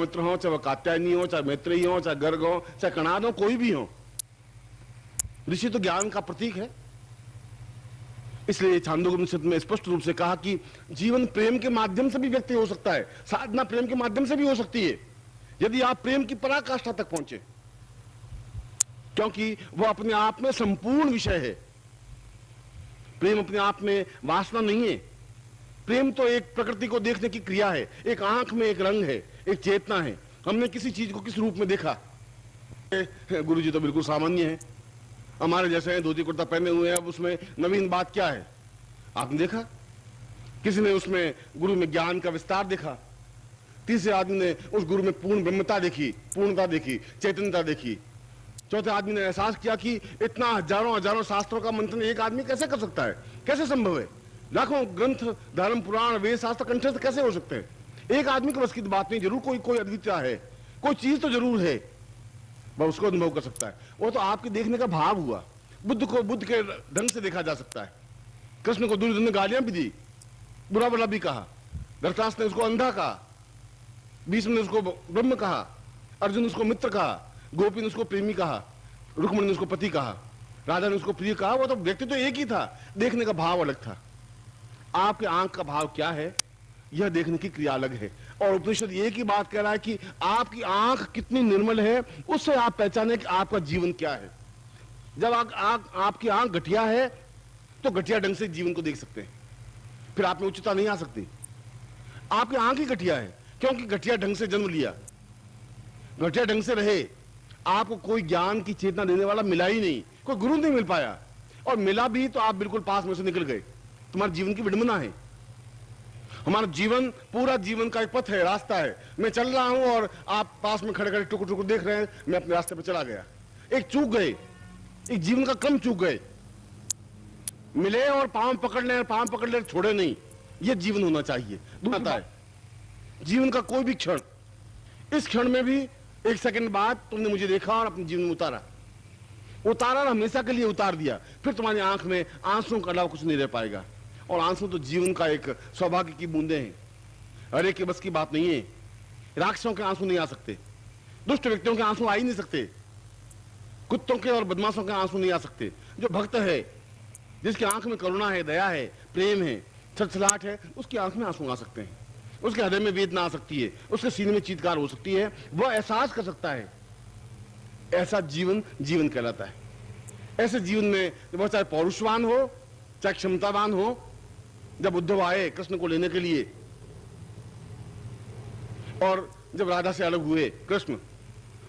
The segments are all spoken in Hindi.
मित्र हो, चाहे वह कात्यायनी हो, चाहे मैत्रेयी हो, चाहे गर्ग हो, चाहे कणाद हो, कोई भी हो, ऋषि तो ज्ञान का प्रतीक है। इसलिए छांदोग्योपनिषद में स्पष्ट रूप से कहा कि जीवन प्रेम के माध्यम से भी व्यक्त हो सकता है, साधना प्रेम के माध्यम से भी हो सकती है, यदि आप प्रेम की पराकाष्ठा तक पहुंचे, क्योंकि वह अपने आप में संपूर्ण विषय है। प्रेम अपने आप में वासना नहीं है। प्रेम तो एक प्रकृति को देखने की क्रिया है, एक आंख में एक रंग है, एक चेतना है। हमने किसी चीज को किस रूप में देखा। गुरु जी तो बिल्कुल सामान्य है, हमारे जैसे हैं, धोती कुर्ता पहने हुए हैं, अब उसमें नवीन बात क्या है? आपने देखा किसी ने उसमें गुरु में ज्ञान का विस्तार देखा, तीसरे आदमी ने उस गुरु में पूर्ण ब्रह्मता देखी, पूर्णता देखी, चैतन्यता देखी, चौथे आदमी ने एहसास किया कि इतना हजारों हजारों शास्त्रों का मंथन एक आदमी कैसे कर सकता है, कैसे संभव है? लाखों ग्रंथ, धर्म, पुराण, वेद, शास्त्र कंठस्थ कैसे हो सकते हैं? एक आदमी के बस की बात नहीं, जरूर कोई अद्वितीय है, कोई चीज तो जरूर है, वह उसको अनुभव कर सकता है। वो तो आपके देखने का भाव हुआ। बुद्ध को बुद्ध के ढंग से देखा जा सकता है। कृष्ण को दुर्योधन ने गालियां भी दी, बुरा भला भी कहा, धृतराष्ट्र ने उसको अंधा कहा, भीष्म ने उसको ब्रह्म कहा, अर्जुन ने उसको मित्र कहा, गोपी ने उसको प्रेमी कहा, रुक्मणी ने उसको पति कहा, राधा ने उसको प्रिय कहा। वो तो व्यक्ति तो एक ही था, देखने का भाव अलग था। आपके आंख का भाव क्या है, यह देखने की क्रिया अलग है। और उपनिषद एक ही बात कह रहा है कि आपकी आंख कितनी निर्मल है, उससे आप पहचाने कि आपका जीवन क्या है। जब आपकी आंख घटिया है तो घटिया ढंग से जीवन को देख सकते हैं, फिर आप में उच्चता नहीं आ सकती। आपकी आंख ही घटिया है क्योंकि घटिया ढंग से जन्म लिया, घटिया ढंग से रहे, आपको कोई ज्ञान की चेतना देने वाला मिला ही नहीं, कोई गुरु नहीं मिल पाया, और मिला भी तो आप बिल्कुल पास में से निकल गए। तुम्हारे जीवन की विडंबना है। हमारा जीवन पूरा जीवन का एक पथ है, रास्ता है। मैं चल रहा हूं और आप पास में खड़े खड़े टुकुर टुकुर देख रहे हैं, मैं अपने रास्ते पर चला गया। एक चूक गए, एक जीवन का क्रम चूक गए। मिले और पांव पकड़ ले, पांव पकड़ ले, छोड़े नहीं, यह जीवन होना चाहिए। दूसरा है जीवन का कोई भी क्षण, इस क्षण में भी एक सेकंड बाद तुमने मुझे देखा और अपने जीवन में उतारा और हमेशा के लिए उतार दिया, फिर तुम्हारी आंख में आंसुओं के अलावा कुछ नहीं रह पाएगा। और आंसू तो जीवन का एक सौभाग्य की बूंदे हैं, हर एक के बस की बात नहीं है। राक्षसों के आंसू नहीं आ सकते, दुष्ट व्यक्तियों के आंसू आ ही नहीं सकते, कुत्तों के और बदमाशों के आंसू नहीं आ सकते। जो भक्त है, जिसकी आंख में करुणा है, दया है, प्रेम है, छलछलाहट है, उसकी आंख में आंसू आ सकते हैं, उसके हृदय में वेदना आ सकती है, उसके सीने में चीत्कार हो सकती है, वह एहसास कर सकता है। ऐसा जीवन जीवन कहलाता है। ऐसे जीवन में वह चाहे पौरुषवान हो, चाहे क्षमतावान हो। जब उद्धव आए कृष्ण को लेने के लिए और जब राधा से अलग हुए कृष्ण,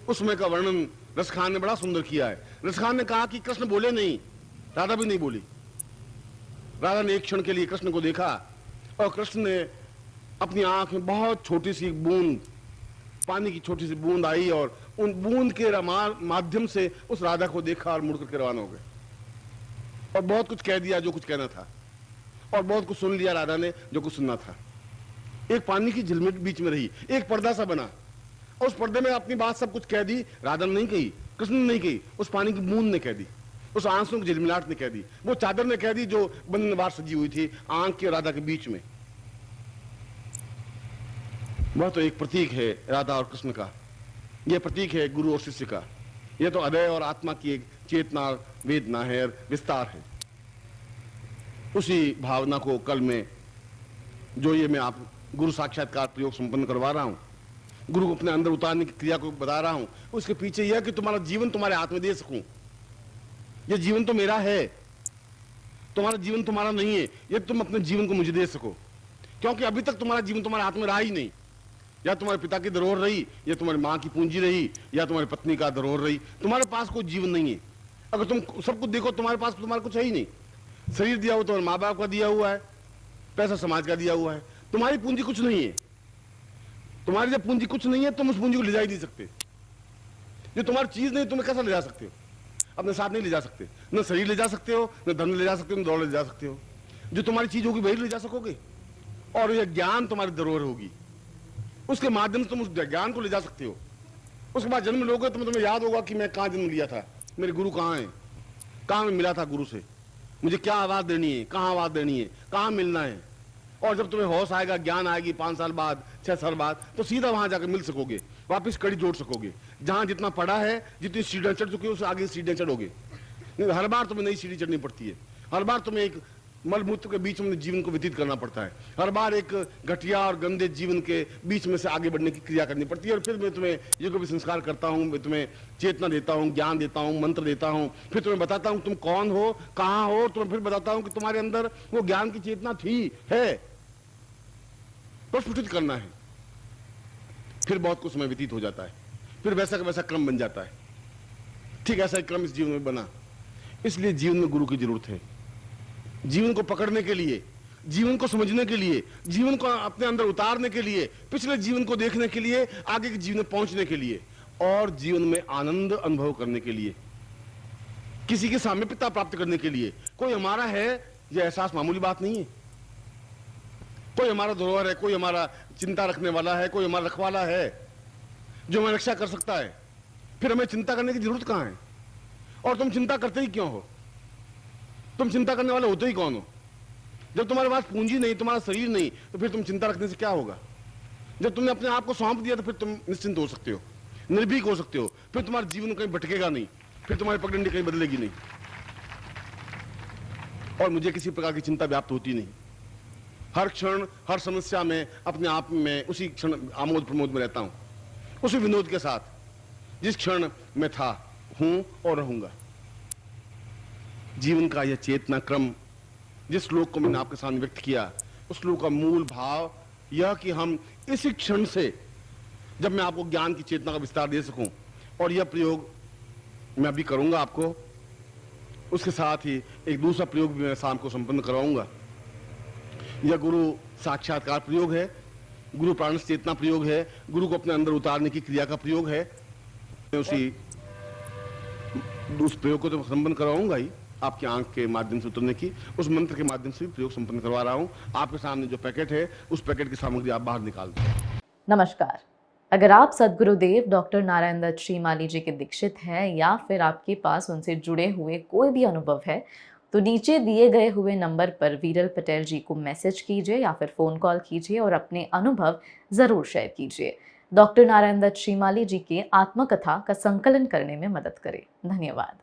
उस समय का वर्णन रसखान ने बड़ा सुंदर किया है। रसखान ने कहा कि कृष्ण बोले नहीं, राधा भी नहीं बोली। राधा ने एक क्षण के लिए कृष्ण को देखा और कृष्ण ने अपनी आंख में बहुत छोटी सी बूंद, पानी की छोटी सी बूंद आई और उन बूंद के माध्यम से उस राधा को देखा और मुड़ करके रवाना हो गए और बहुत कुछ कह दिया जो कुछ कहना था, और बहुत कुछ सुन लिया राधा ने जो कुछ सुनना था। एक पानी की झिलमिट बीच में रही, एक पर्दा सा बना और उस पर्दे में अपनी बात सब कुछ कह दी। राधा ने नहीं कही, कृष्ण ने नहीं कही, उस पानी की बूंद ने कह दी, उस आंसू की झिलमिलाहट ने कह दी, वो चादर ने कह दी जो बंधनवार सजी हुई थी आंख के राधा के बीच में। वह तो एक प्रतीक है राधा और कृष्ण का, यह प्रतीक है गुरु और शिष्य का। यह तो हृदय और आत्मा की एक चेतना, वेदना है, विस्तार है। उसी भावना को कल में जो ये मैं आप गुरु साक्षात्कार प्रयोग संपन्न करवा रहा हूं, गुरु को अपने अंदर उतारने की क्रिया को बता रहा हूं, उसके पीछे यह कि तुम्हारा जीवन तुम्हारे हाथ में दे सकूं। यह जीवन तो मेरा है, तुम्हारा जीवन तुम्हारा नहीं है, यदि तुम अपने जीवन को मुझे दे सको। क्योंकि अभी तक तुम्हारा जीवन तुम्हारे हाथ में रहा ही नहीं। या तुम्हारे पिता की धरोहर रही, या तुम्हारी माँ की पूंजी रही, या तुम्हारी पत्नी का धरोहर रही। तुम्हारे पास कोई जीवन नहीं है। अगर तुम सब कुछ देखो, तुम्हारे पास तुम्हारा कुछ है ही नहीं। शरीर दिया हुआ तुम्हारे माँ बाप का दिया हुआ है, पैसा समाज का दिया हुआ है, तुम्हारी पूंजी कुछ नहीं है। तुम्हारी जब पूंजी कुछ नहीं है, तुम उस पूंजी को ले जा ही नहीं सकते। जो तुम्हारी चीज नहीं, तुम्हें कैसा ले जा सकते हो? अपने साथ नहीं ले जा सकते। न शरीर ले जा सकते हो, न धन ले जा सकते हो, न दौड़ ले जा सकते हो। जो तुम्हारी चीज होगी वही ले जा सकोगे, और यह ज्ञान तुम्हारी धरोहर होगी, उसके माध्यम से तुम उस ज्ञान को ले जा सकते हो। उसके बाद जन्म लोगे तो तुम्हें याद होगा कि मैं कहाँ जन्म लिया था, मेरे गुरु कहाँ है, कहाँ मैं मिला था गुरु से, मुझे क्या आवाज देनी है, कहाँ आवाज देनी है, कहाँ मिलना है। और जब तुम्हें होश आएगा, ज्ञान आएगी 5 साल बाद, 6 साल बाद, तो सीधा वहां जाकर मिल सकोगे, वापस कड़ी जोड़ सकोगे। जहां जितना पढ़ा है, जितनी सीढ़ियां चढ़ चुकी है, उससे आगे सीढ़ियां चढ़ोगे। हर बार तुम्हें नई सीढ़ी चढ़नी पड़ती है। हर बार तुम्हें एक मलमूत्र के बीच में जीवन को व्यतीत करना पड़ता है। हर बार एक घटिया और गंदे जीवन के बीच में से आगे बढ़ने की क्रिया करनी पड़ती है। और फिर मैं तुम्हें ये भी संस्कार करता हूं, मैं तुम्हें चेतना देता हूं, ज्ञान देता हूं, मंत्र देता हूं, फिर तुम्हें बताता हूं तुम कौन हो, कहां हो, तुम्हें फिर बताता हूं कि तुम्हारे अंदर वो ज्ञान की चेतना थी, है, प्रस्फुटित करना है। फिर बहुत कुछ समय व्यतीत हो जाता है, फिर वैसा का वैसा क्रम बन जाता है। ठीक ऐसा क्रम इस जीवन में बना। इसलिए जीवन में गुरु की जरूरत है। जीवन को पकड़ने के लिए, जीवन को समझने के लिए, जीवन को अपने अंदर उतारने के लिए, पिछले जीवन को देखने के लिए, आगे के जीवन में पहुंचने के लिए, और जीवन में आनंद अनुभव करने के लिए, किसी के सामीप्यता प्राप्त करने के लिए। कोई हमारा है, यह एहसास मामूली बात नहीं है। कोई हमारा धरोहर है, कोई हमारा चिंता रखने वाला है, कोई हमारा रखवाला है जो हमें रक्षा कर सकता है। फिर हमें चिंता करने की जरूरत कहां है? और तुम चिंता करते ही क्यों हो? तुम चिंता करने वाले होते ही कौन हो? जब तुम्हारे पास पूंजी नहीं, तुम्हारा शरीर नहीं, तो फिर तुम चिंता रखने से क्या होगा? जब तुमने अपने आप को सौंप दिया तो फिर तुम निश्चिंत हो सकते हो, निर्भीक हो सकते हो। फिर तुम्हारा जीवन कहीं भटकेगा नहीं, फिर तुम्हारी पगडंडी कहीं बदलेगी नहीं, और मुझे किसी प्रकार की चिंता व्याप्त होती नहीं। हर क्षण, हर समस्या में अपने आप में उसी क्षण आमोद प्रमोद में रहता हूं, उसी विनोद के साथ जिस क्षण मैं था, हूं और रहूंगा। जीवन का यह चेतना क्रम, जिस श्लोक को मैंने आपके सामने व्यक्त किया, उस श्लोक का मूल भाव यह कि हम इसी क्षण से, जब मैं आपको ज्ञान की चेतना का विस्तार दे सकूं, और यह प्रयोग मैं अभी करूंगा आपको, उसके साथ ही एक दूसरा प्रयोग भी मैं शाम को संपन्न करवाऊंगा। यह गुरु साक्षात्कार प्रयोग है, गुरु प्राण चेतना प्रयोग है, गुरु को अपने अंदर उतारने की क्रिया का प्रयोग है। मैं उस प्रयोग को तो संपन्न करवाऊंगा ही, आपकी आंख के माध्यम से उतरने की, उस मंत्र के माध्यम से भी प्रयोग संपन्न करवा रहा हूं। आपके सामने जो पैकेट है, उस पैकेट की सामग्री आप बाहर निकाल दें। नमस्कार। अगर आप सद्गुरुदेव डॉक्टर नारायण दत्त श्रीमाली जी के दीक्षित हैं, या फिर आपके पास उनसे जुड़े हुए कोई भी अनुभव है, तो नीचे दिए गए हुए नंबर पर वीरल पटेल जी को मैसेज कीजिए या फिर फ़ोन कॉल कीजिए और अपने अनुभव ज़रूर शेयर कीजिए। डॉक्टर नारायण दत्त श्रीमाली जी के आत्मकथा का संकलन करने में मदद करें। धन्यवाद।